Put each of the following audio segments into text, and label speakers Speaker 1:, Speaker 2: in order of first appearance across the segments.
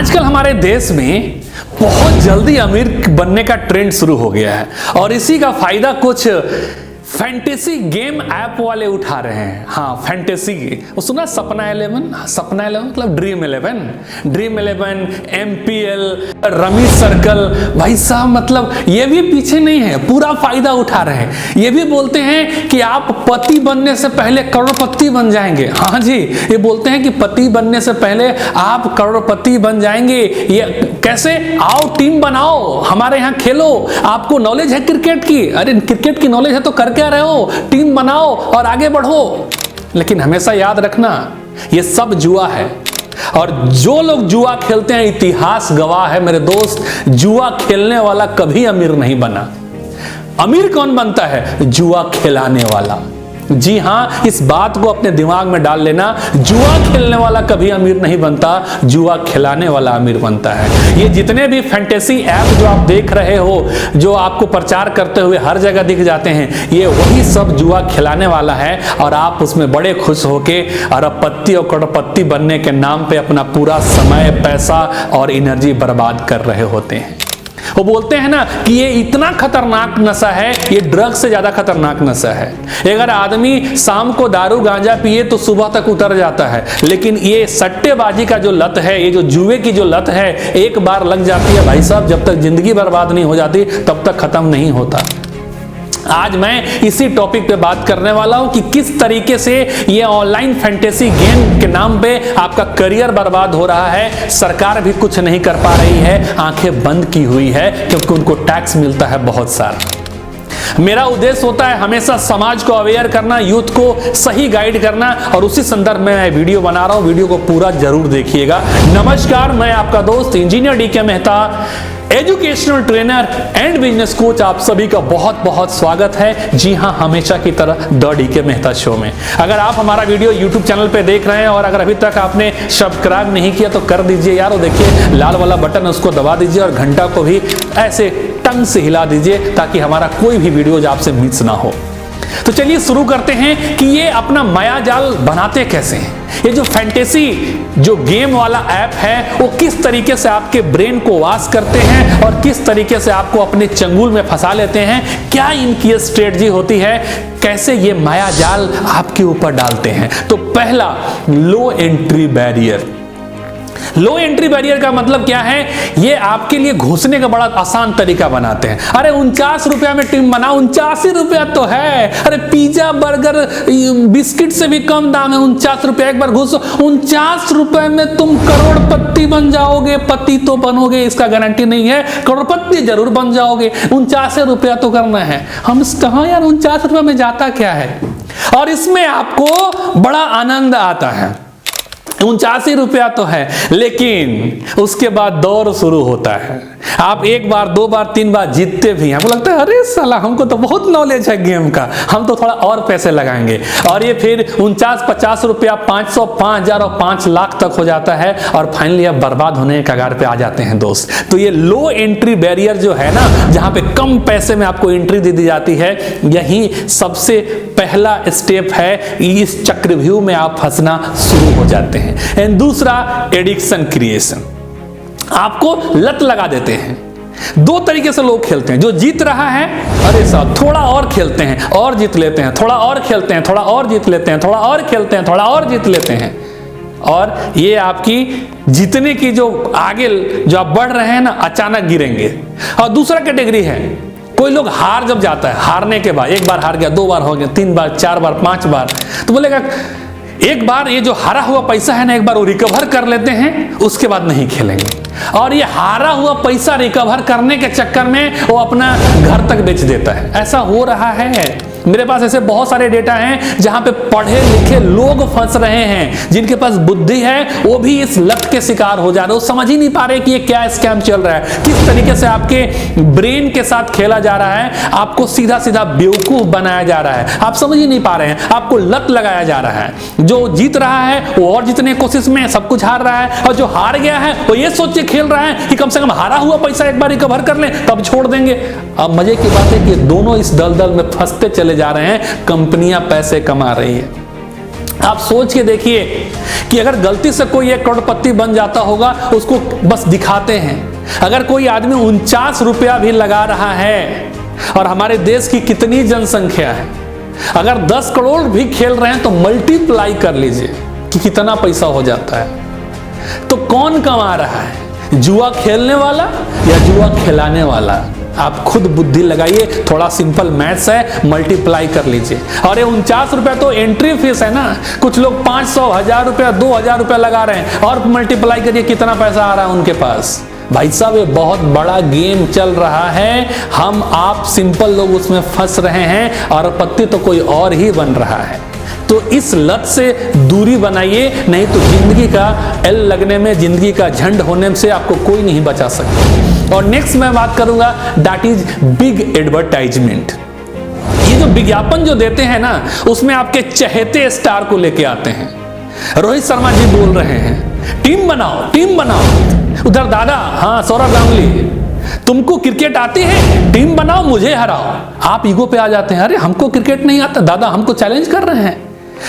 Speaker 1: आजकल हमारे देश में बहुत जल्दी अमीर बनने का ट्रेंड शुरू हो गया है और इसी का फायदा कुछ फैंटेसी गेम ऐप वाले उठा रहे हैं। हाँ, फैंटेसी, वो सुना सपना 11? सपना 11 मतलब ड्रीम 11, MPL, रमी सर्कल। भाई साहब मतलब ये भी पीछे नहीं है, पूरा फायदा उठा रहे हैं। ये भी बोलते हैं कि आप पति बनने से पहले करोड़पति बन जाएंगे। हाँ जी, ये बोलते हैं कि पति बनने से पहले आप करोड़पति बन जाएंगे। ये कैसे? आओ टीम बनाओ, हमारे यहाँ खेलो। आपको नॉलेज है क्रिकेट की? अरे क्रिकेट की नॉलेज है तो कर क्या रहे हो? टीम बनाओ और आगे बढ़ो। लेकिन हमेशा याद रखना, ये सब जुआ है और जो लोग जुआ खेलते हैं, इतिहास गवाह है मेरे दोस्त, जुआ खेलने वाला कभी अमीर नहीं बना। अमीर कौन बनता है? जुआ खिलाने वाला। जी हां, इस बात को अपने दिमाग में डाल लेना, जुआ खेलने वाला कभी अमीर नहीं बनता, जुआ खिलाने वाला अमीर बनता है। ये जितने भी फैंटेसी ऐप जो आप देख रहे हो, जो आपको प्रचार करते हुए हर जगह दिख जाते हैं, ये वही सब जुआ खिलाने वाला है और आप उसमें बड़े खुश होके अरबपति और करोड़पति बनने के नाम पे अपना पूरा समय, पैसा और एनर्जी बर्बाद कर रहे होते हैं। वो बोलते हैं ना कि ये इतना खतरनाक नशा है, ये ड्रग से ज्यादा खतरनाक नशा है। अगर आदमी शाम को दारू गांजा पिए तो सुबह तक उतर जाता है, लेकिन ये सट्टेबाजी का जो लत है, ये जो जुए की जो लत है, एक बार लग जाती है भाई साहब, जब तक जिंदगी बर्बाद नहीं हो जाती तब तक खत्म नहीं होता। आज मैं इसी टॉपिक पे बात करने वाला हूं कि किस तरीके से ये ऑनलाइन फैंटेसी गेम के नाम पे आपका करियर बर्बाद हो रहा है। सरकार भी कुछ नहीं कर पा रही है, आंखें बंद की हुई है, क्योंकि उनको टैक्स मिलता है बहुत सारा। मेरा उद्देश्य होता है हमेशा समाज को अवेयर करना, यूथ को सही गाइड करना, और उसी संदर्भ में मैं वीडियो बना रहा हूं। वीडियो को पूरा जरूर देखिएगा। नमस्कार, मैं आपका दोस्त engineer DK Mehta, educational trainer and business coach. आप सभी का बहुत बहुत स्वागत है। जी हां, हमेशा की तरह द DK मेहता शो में। अगर आप हमारा वीडियो YouTube चैनल पे देख रहे हैं और अगर अभी तक आपने सब्सक्राइब नहीं किया तो कर दीजिए यार। देखिए लाल वाला बटन, उसको दबा दीजिए और घंटा को भी ऐसे टंग से हिला दीजिए ताकि हमारा कोई भी वीडियो आपसे मिस ना हो। तो चलिए शुरू करते हैं कि ये अपना माया जाल बनाते कैसे हैं। ये जो फैंटेसी जो गेम वाला ऐप है, वो किस तरीके से आपके ब्रेन को वॉश करते हैं और किस तरीके से आपको अपने चंगुल में फंसा लेते हैं, क्या इनकी स्ट्रेटजी होती है, कैसे ये माया जाल आपके ऊपर डालते हैं। तो पहला, लो एंट्री बैरियर। लो एंट्री बैरियर का मतलब क्या है? ये आपके लिए घुसने का बड़ा आसान तरीका बनाते हैं। अरे 49 रुपया में टीम बनाओ, 89 रुपया तो है। अरे पिज्जा बर्गर बिस्किट से भी कम दाम है, 49 रुपया। एक बार घुसो, 49 रुपए में तुम करोड़पति बन जाओगे। पति तो बनोगे इसका गारंटी नहीं है, करोड़पति जरूर बन जाओगे। 49 रुपया तो करना है। हम कहा यार 49 रुपया में जाता क्या है? और इसमें आपको बड़ा आनंद आता है। 89 रुपया तो है, लेकिन उसके बाद दौर शुरू होता है। आप एक बार, दो बार, तीन बार जीतते भी हैं। आपको लगता है अरे साला हमको तो बहुत नॉलेज है गेम का, हम तो थोड़ा और पैसे लगाएंगे। और ये फिर 49, 50 रुपया, 500, 5000 और 5 लाख तक हो जाता है और फाइनली आप बर्बाद होने के कगार पे आ जाते हैं दोस्त। तो ये लो एंट्री बैरियर जो है ना, जहां पे कम पैसे में आपको एंट्री दे दी जाती है, यही सबसे पहला स्टेप है। इस चक्रव्यूह में आप फंसना शुरू हो जाते हैं। एंड दूसरा, एडिक्शन क्रिएशन। आपको लत लगा देते हैं। दो तरीके से लोग खेलते हैं। जो जीत रहा है, अरे साहब थोड़ा और खेलते हैं और जीत लेते हैं, थोड़ा और खेलते हैं, थोड़ा और जीत लेते हैं, थोड़ा और खेलते हैं, थोड़ा और जीत लेते हैं। और ये आपकी जीतने की जो आगे जो आप बढ़ रहे हैं ना, अचानक गिरेंगे। और दूसरा कैटेगरी है, कोई लोग हार जब जाता है, हारने के बाद एक बार हार गया, 2 बार हो गया, 3 बार, 4 बार, 5 बार, तो बोलेगा एक बार ये जो हारा हुआ पैसा है ना, एक बार वो रिकवर कर लेते हैं, उसके बाद नहीं खेलेंगे। और ये हारा हुआ पैसा रिकवर करने के चक्कर में वो अपना घर तक बेच देता है। ऐसा हो रहा है। मेरे पास ऐसे बहुत सारे डेटा हैं जहां पे पढ़े लिखे लोग फंस रहे हैं। जिनके पास बुद्धि है वो भी इस लत के शिकार हो जा रहे हैं। वो समझ ही नहीं पा रहे कि ये क्या स्कैम चल रहा है, किस तरीके से आपके ब्रेन के साथ खेला जा रहा है, आपको सीधा सीधा बेवकूफ बनाया जा रहा है। आप समझ ही नहीं पा रहे हैं, आपको लत लगाया जा रहा है। जो जीत रहा है वो और जीतने की कोशिश में सब कुछ हार रहा है, और जो हार गया है वो ये सोच के खेल रहा है कि कम से कम हारा हुआ पैसा एक बार रिकवर कर लें तब छोड़ देंगे। अब मजे की बात है कि दोनों इस दलदल में फंसते चले जा रहे हैं। कंपनियां पैसे कमा रही है। आप सोच के देखिए कि अगर गलती से कोई एक करोड़पति बन जाता होगा, उसको बस दिखाते हैं। अगर कोई आदमी 49 रुपया भी लगा रहा है, और हमारे देश की कितनी जनसंख्या है, अगर 10 करोड़ भी खेल रहे हैं तो मल्टीप्लाई कर लीजिए कि कितना पैसा हो जाता है। तो कौन कमा रहा है, जुआ खेलने वाला या जुआ खिलाने वाला? आप खुद बुद्धि लगाइए, थोड़ा सिंपल मैथ्स है, मल्टीप्लाई कर लीजिए। और ये 49 रुपया तो एंट्री फीस है ना। कुछ लोग 500, 1000 रुपया, 2000 रुपया लगा रहे हैं, और मल्टीप्लाई करिए कितना पैसा आ रहा है उनके पास। भाई साहब, ये बहुत बड़ा गेम चल रहा है, हम आप सिंपल लोग उसमें फंस रहे हैं, और पत्ती तो कोई और ही बन रहा है। तो इस लत से दूरी बनाइए, नहीं तो जिंदगी का एल लगने में, जिंदगी का झंड होने से आपको कोई नहीं बचा सकता। और नेक्स्ट मैं बात करूंगा, दैट इज बिग एडवर्टाइजमेंट। ये जो विज्ञापन जो देते हैं ना, उसमें आपके चहेते स्टार को लेके आते हैं। रोहित शर्मा जी बोल रहे हैं टीम बनाओ, टीम बनाओ। उधर दादा, हाँ सौरभ गांगुली, तुमको क्रिकेट आती है, टीम बनाओ, मुझे हराओ। आप ईगो पे आ जाते हैं, अरे हमको क्रिकेट नहीं आता, दादा हमको चैलेंज कर रहे हैं।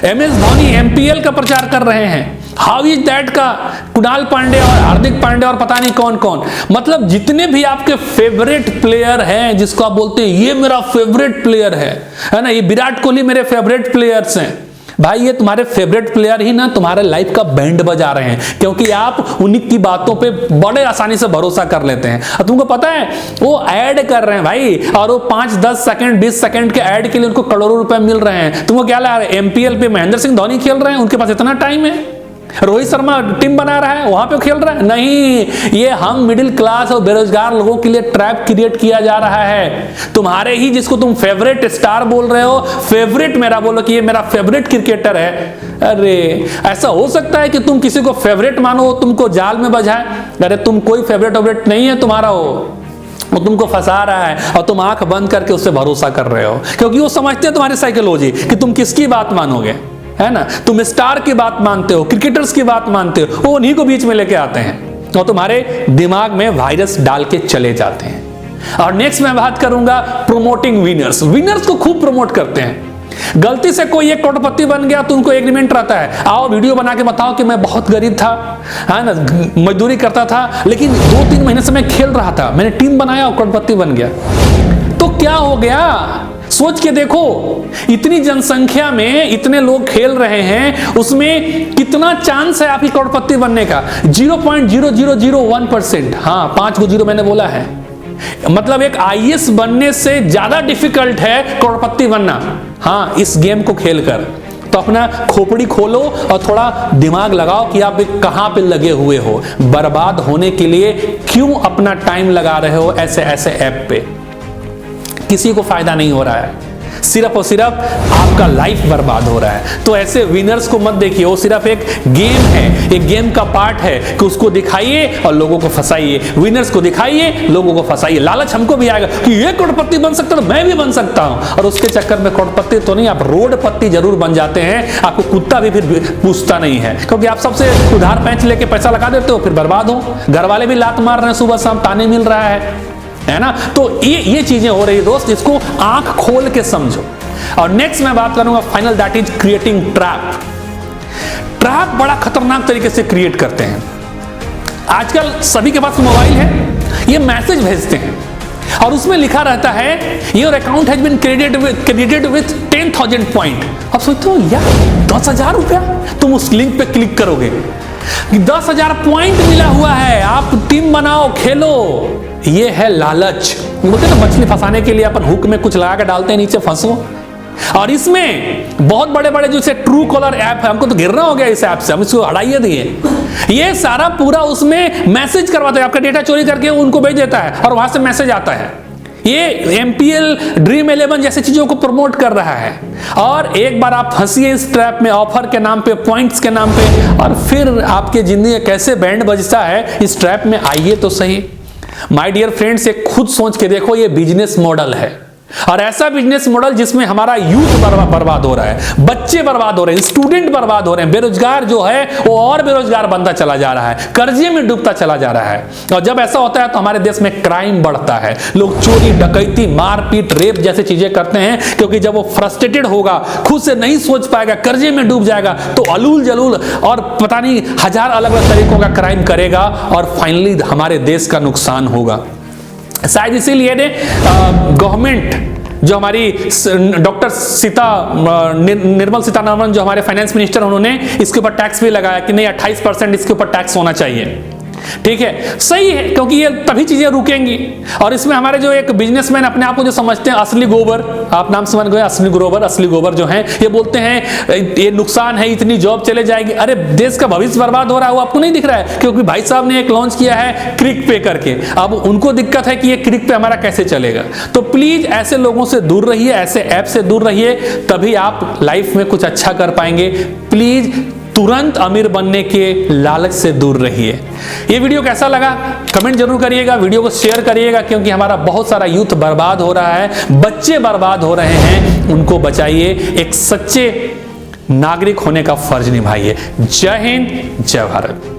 Speaker 1: MS धोनी MPL का प्रचार कर रहे हैं, हाउ इज दैट का कुणाल पांडे और हार्दिक पांडे और पता नहीं कौन कौन। मतलब जितने भी आपके फेवरेट प्लेयर हैं, जिसको आप बोलते हैं ये मेरा फेवरेट प्लेयर है ना, ये विराट कोहली मेरे फेवरेट प्लेयर्स हैं। भाई ये तुम्हारे फेवरेट प्लेयर ही ना तुम्हारे लाइफ का बैंड बजा रहे हैं, क्योंकि आप उन्हीं की बातों पे बड़े आसानी से भरोसा कर लेते हैं। और तुमको पता है वो ऐड कर रहे हैं भाई, और वो 5, 10 सेकंड, 20 सेकंड के ऐड के लिए उनको करोड़ों रुपए मिल रहे हैं। तुमको क्या लग रहा है MPL पे महेंद्र सिंह धोनी खेल रहे हैं, उनके पास इतना टाइम है? रोहित शर्मा टीम बना रहा है, वहां पे खेल रहा है? नहीं, ये हम मिडिल क्लास और बेरोजगार लोगों के लिए ट्रैप क्रिएट किया जा रहा है। तुम्हारे ही जिसको तुम फेवरेट स्टार बोल रहे हो, फेवरेट मेरा बोलो कि ये मेरा फेवरेट क्रिकेटर है। अरे ऐसा हो सकता है कि तुम किसी को फेवरेट मानो, तुमको जाल में बजाए? अरे तुम कोई फेवरेट नहीं है तुम्हारा, वो तुमको फंसा रहा है, और तुम आंख बंद करके उससे भरोसा कर रहे हो, क्योंकि वो समझते हैं तुम्हारी साइकोलॉजी कि तुम किसकी बात मानोगे, है ना। तुम स्टार की बात मानते हो, क्रिकेटर्स की बात मानते हो, वो उन्हीं को बीच में लेके आते हैं और तुम्हारे दिमाग में वायरस डाल के चले जाते हैं। और नेक्स्ट मैं बात करूंगा प्रोमोटिंग विनर्स। विनर्स को खूब प्रमोट करते हैं। गलती से कोई एक करोड़पति बन गया तो उनको एग्रीमेंट रहता है, आओ वीडियो बना के बताओ कि मैं बहुत गरीब था, है ना, मजदूरी करता था, लेकिन 2-3 महीने से मैं खेल रहा था, मैंने टीम बनाया और करोड़पति बन गया। तो क्या हो गया? सोच के देखो, इतनी जनसंख्या में इतने लोग खेल रहे हैं, उसमें कितना चांस है आपकी करोड़पति बनने का? 0.0001%। हाँ, 5 को 0 मैंने बोला है। मतलब एक IAS बनने से ज्यादा डिफिकल्ट है करोड़पति बनना। हाँ, इस गेम को खेलकर तो अपना खोपड़ी खोलो और थोड़ा दिमाग लगाओ कि आप कहां पे लगे हुए हो। बर्बाद होने के लिए क्यों अपना टाइम लगा रहे हो ऐसे ऐसे ऐप पे? किसी को फायदा नहीं हो रहा है, सिर्फ और सिर्फ आपका लाइफ बर्बाद हो रहा है। तो ऐसे विनर्स को मत देखिए, वो सिर्फ एक गेम है, एक गेम का पार्ट है कि उसको दिखाइए और लोगों को फंसाइए। विनर्स को दिखाइए, लोगों को फंसाइए। लालच हमको भी आएगा कि ये करोड़पति बन सकता है तो मैं भी बन सकता हूं, और उसके चक्कर में करोड़पति तो नहीं, आप रोडपति जरूर बन जाते हैं। आपको कुत्ता भी फिर पूछता नहीं है, क्योंकि आप सबसे उधार पैंच लेके पैसा लगा देते हो, फिर बर्बाद हो। घर वाले भी लात मार रहे हैं, सुबह शाम ताने मिल रहा है ना। तो ये चीजें हो रही दोस्त, इसको आंख खोल के समझो। और नेक्स्ट मैं बात करूंगा final, that is creating trap. Trap बड़ा खतरनाक तरीके से क्रिएट करते हैं। आजकल सभी के पास मोबाइल है, ये मैसेज भेजते हैं और उसमें लिखा रहता है your account has been credited with 10,000 point. अब सोचते हो यार 10,000 रुपया, तुम उस लिंक पे क्लिक करोगे, 10,000 पॉइंट मिला हुआ है, आप टीम बनाओ, खेलो। ये है लालच। बोलते ना मछली फंसाने के लिए अपन हुक में कुछ लगा के डालते हैं, नीचे फंसो। और इसमें बहुत बड़े बड़े जो ट्रू कॉलर ऐप है, हमको तो गिरना हो गया इस ऐप से, हम इसको हटाइए दिए। ये सारा पूरा उसमें मैसेज करवाता है, आपका डेटा चोरी करके उनको भेज देता है और वहां से मैसेज आता है। ये MPL, ड्रीम 11 जैसी चीजों को प्रमोट कर रहा है। और एक बार आप फंसिए इस ट्रैप में, ऑफर के नाम पे, पॉइंट्स के नाम पे, और फिर आपकी जिंदगी कैसे बैंड बजता है। इस ट्रैप में आइए तो सही। माय डियर फ्रेंड्स, एक खुद सोच के देखो, ये बिजनेस मॉडल है। और ऐसा बिजनेस मॉडल जिसमें हमारा यूथ बर्बाद हो रहा है, बच्चे बर्बाद हो रहे हैं, स्टूडेंट बर्बाद हो रहे हैं, बेरोजगार जो है वो और बेरोजगार बनता चला जा रहा है, कर्जे में डूबता चला जा रहा है। और जब ऐसा होता है तो हमारे देश में क्राइम बढ़ता है, लोग चोरी, डकैती, मारपीट, रेप जैसी चीजें करते हैं, क्योंकि जब वो फ्रस्ट्रेटेड होगा, खुद से नहीं सोच पाएगा, कर्जे में डूब जाएगा, तो अलूल जलूल और पता नहीं हजार अलग अलग तरीकों का क्राइम करेगा और फाइनली हमारे देश का नुकसान होगा। शायद इसीलिए ने गवर्नमेंट जो हमारी डॉक्टर निर्मला सीतारमण जो हमारे फाइनेंस मिनिस्टर, उन्होंने इसके ऊपर टैक्स भी लगाया कि नहीं 28% इसके ऊपर टैक्स होना चाहिए। ठीक है, सही है, क्योंकि ये तभी चीजें रुकेंगी। और इसमें हमारे जो एक बिजनेसमैन अपने आप को जो समझते हैं असली गोबर, आप नाम समझ गए, असली गोबर जो हैं, ये बोलते हैं ये नुकसान है, इतनी जॉब चले जाएगी। अरे देश का भविष्य बर्बाद हो रहा है, वो आपको नहीं दिख रहा है? क्योंकि भाई साहब ने एक लॉन्च किया है क्रिक पे करके, अब उनको दिक्कत है कि ये क्रिक पे हमारा कैसे चलेगा। तो प्लीज ऐसे लोगों से दूर रहिए, ऐसे ऐप से दूर रहिए, तभी आप लाइफ में कुछ अच्छा कर पाएंगे। प्लीज तुरंत अमीर बनने के लालच से दूर रहिए। ये वीडियो कैसा लगा कमेंट जरूर करिएगा, वीडियो को शेयर करिएगा, क्योंकि हमारा बहुत सारा यूथ बर्बाद हो रहा है, बच्चे बर्बाद हो रहे हैं, उनको बचाइए। एक सच्चे नागरिक होने का फर्ज निभाइए। जय हिंद, जय भारत।